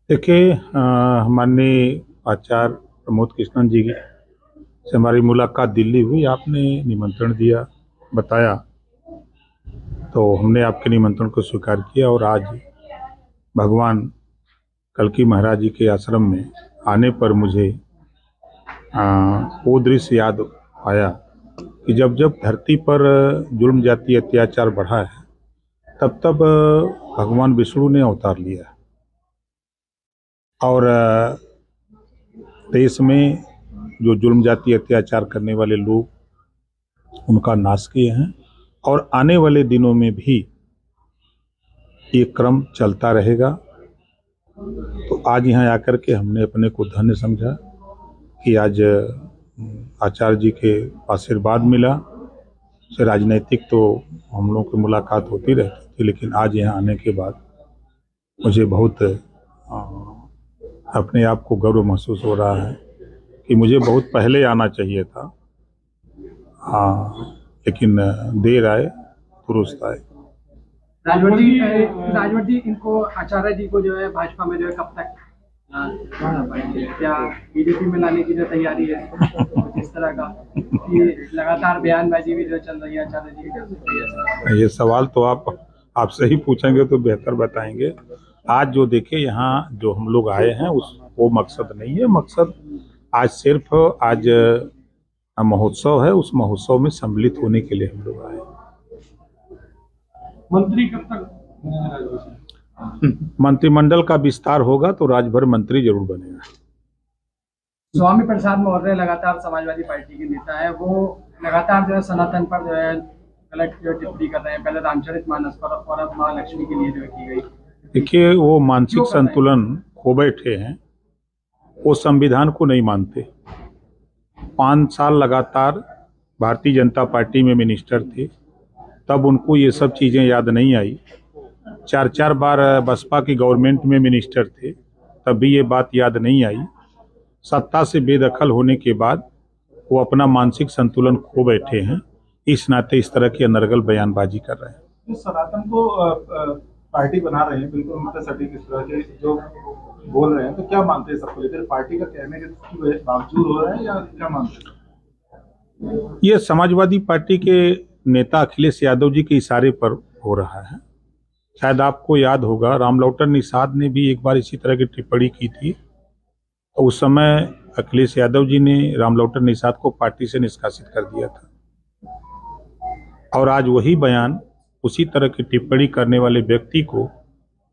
देखिए, माननीय आचार्य प्रमोद कृष्णन जी से हमारी मुलाकात दिल्ली हुई। आपने निमंत्रण दिया, बताया, तो हमने आपके निमंत्रण को स्वीकार किया और आज भगवान कल्की महाराज जी के आश्रम में आने पर मुझे वो दृश्य याद आया कि जब जब धरती पर जुल्म जाति अत्याचार बढ़ा है, तब तब भगवान विष्णु ने अवतार लिया और देश में जो जुल्म जाति अत्याचार करने वाले लोग उनका नाश किए हैं और आने वाले दिनों में भी ये क्रम चलता रहेगा। तो आज यहाँ आकर के हमने अपने को धन्य समझा कि आज आचार्य जी के आशीर्वाद मिला। से राजनीतिक तो हम लोगों की मुलाकात होती रहती थी, लेकिन आज यहाँ आने के बाद मुझे बहुत अपने आप को गर्व महसूस हो रहा है कि मुझे बहुत पहले आना चाहिए था। लेकिन देर आए दुरुस्त आए। राजभर जी इनको आचार्य जी को जो है भाजपा में जो है कब तक क्या बीजेपी में लाने की जो तैयारी है, इस तरह का कि लगातार बयानबाजी भी जो चल रही है आचार्य जी की? ये सवाल तो आपसे ही पूछेंगे तो बेहतर बताएंगे। आज जो देखे यहाँ जो हम लोग आए हैं वो मकसद नहीं है। मकसद आज सिर्फ आज महोत्सव है, उस महोत्सव में सम्मिलित होने के लिए हम लोग आए। मंत्री कब तक? मंत्रिमंडल का विस्तार होगा तो राजभर मंत्री जरूर बनेगा। स्वामी प्रसाद मौर्य लगातार समाजवादी पार्टी के नेता है, वो लगातार जो है सनातन पर जो है गलत जो टिप्पणी कर रहे हैं। पहले रामचरितमानस पर और अब महालक्ष्मी के लिए जो की गई। देखिए, वो मानसिक संतुलन खो बैठे हैं, वो संविधान को नहीं मानते। 5 साल लगातार भारतीय जनता पार्टी में मिनिस्टर थे, तब उनको ये सब चीज़ें याद नहीं आई। 4 बार बसपा की गवर्नमेंट में मिनिस्टर थे, तब भी ये बात याद नहीं आई। सत्ता से बेदखल होने के बाद वो अपना मानसिक संतुलन खो बैठे हैं, इस नाते इस तरह की अनर्गल बयानबाजी कर रहे हैं। तो सनातन को पार्टी बना रहे हैं, बिल्कुल मतलब सटीक इस तरह के जो बोल रहे हैं, तो क्या मानते हैं सबको लेकर? पार्टी का कहने के बावजूद हो रहा है या क्या मानते हैं? ये समाजवादी पार्टी के नेता अखिलेश यादव जी के इशारे पर हो रहा है। शायद आपको याद होगा, रामलौटन निषाद ने भी एक बार इसी तरह की टिप्पणी की थी। तो उस समय अखिलेश यादव जी ने रामलौटन निषाद को पार्टी से निष्कासित कर दिया था और आज वही बयान उसी तरह की टिप्पणी करने वाले व्यक्ति को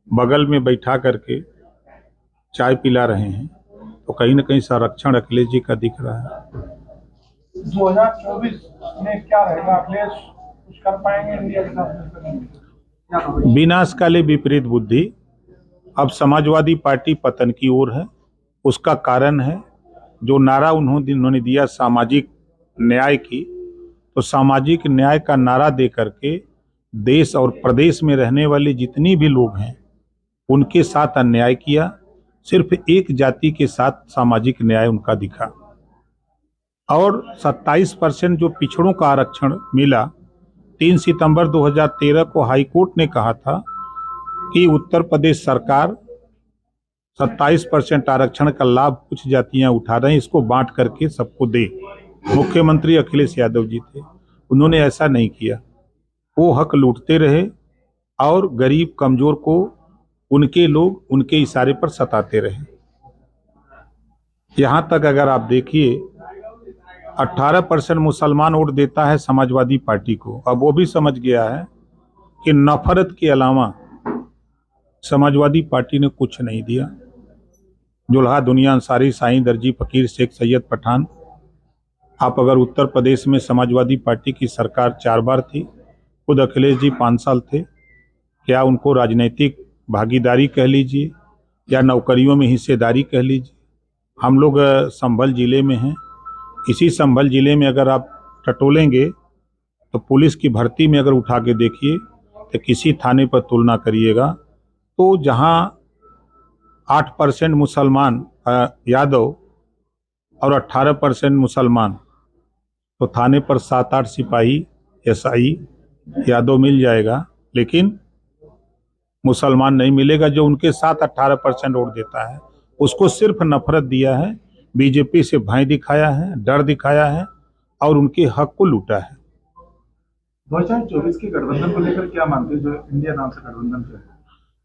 बगल में बैठा करके चाय पिला रहे हैं। तो कहीं ना कहीं संरक्षण अखिलेश जी का दिख रहा है। 2024 में क्या रहेगा? अखिलेश कुछ कर पाएंगे इंडिया के साथ? विनाश काले विपरीत बुद्धि। अब समाजवादी पार्टी पतन की ओर है। उसका कारण है जो नारा उन्होंने दिया सामाजिक न्याय की, तो सामाजिक न्याय का नारा दे करके देश और प्रदेश में रहने वाले जितनी भी लोग हैं उनके साथ अन्याय किया। सिर्फ एक जाति के साथ सामाजिक न्याय उनका दिखा और 27% जो पिछड़ों का आरक्षण मिला। 3 सितंबर 2013 को हाईकोर्ट ने कहा था कि उत्तर प्रदेश सरकार 27% आरक्षण का लाभ कुछ जातियां उठा रहे हैं, इसको बांट करके सबको दे। मुख्यमंत्री अखिलेश यादव जी थे, उन्होंने ऐसा नहीं किया। वो हक लूटते रहे और गरीब कमजोर को उनके लोग उनके इशारे पर सताते रहे। यहां तक अगर आप देखिए 18% मुसलमान वोट देता है समाजवादी पार्टी को। अब वो भी समझ गया है कि नफरत के अलावा समाजवादी पार्टी ने कुछ नहीं दिया। जुल्हा दुनिया अंसारी, साईं दर्जी, फकीर शेख सैयद पठान। आप अगर उत्तर प्रदेश में समाजवादी पार्टी की सरकार 4 बार थी, खुद अखिलेश जी 5 साल थे। क्या उनको राजनीतिक भागीदारी कह लीजिए या नौकरियों में हिस्सेदारी कह लीजिए। हम लोग संभल जिले में हैं। इसी संभल जिले में अगर आप टटोलेंगे तो पुलिस की भर्ती में अगर उठा के देखिए तो किसी थाने पर तुलना करिएगा तो जहां 8% मुसलमान यादव और 18% मुसलमान, तो थाने पर 7-8 सिपाही एसआई यादव मिल जाएगा। लेकिन मुसलमान नहीं मिलेगा जो उनके साथ 18% वोट देता है। उसको सिर्फ नफरत दिया है, बीजेपी से भय दिखाया है, डर दिखाया है और उनके हक को लूटा है। 2024 के गठबंधन को लेकर क्या मानते हैं, जो इंडिया नाम से गठबंधन है?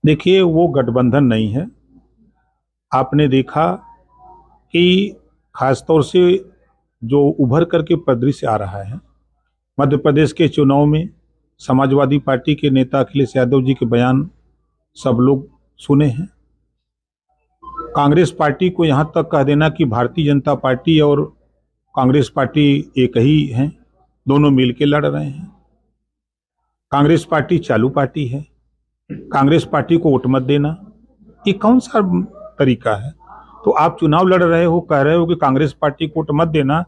देखिए, वो गठबंधन नहीं है। आपने देखा कि खासतौर से जो उभर करके परिदृश्य आ रहा है, मध्य प्रदेश के चुनाव में समाजवादी पार्टी के नेता अखिलेश यादव जी के बयान सब लोग सुने हैं। कांग्रेस पार्टी को यहां तक कह देना कि भारतीय जनता पार्टी और कांग्रेस पार्टी एक ही हैं, दोनों मिलकर लड़ रहे हैं। कांग्रेस पार्टी चालू पार्टी है, कांग्रेस पार्टी को वोट मत देना, ये कौन सा तरीका है? तो आप चुनाव लड़ रहे हो, कह रहे हो कि कांग्रेस पार्टी को वोट मत देना,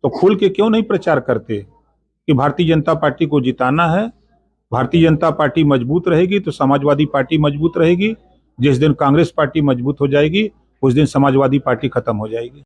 तो खुल के क्यों नहीं प्रचार करते कि भारतीय जनता पार्टी को जिताना है, भारतीय जनता पार्टी मजबूत रहेगी तो समाजवादी पार्टी मजबूत रहेगी, जिस दिन कांग्रेस पार्टी मजबूत हो जाएगी उस दिन समाजवादी पार्टी खत्म हो जाएगी।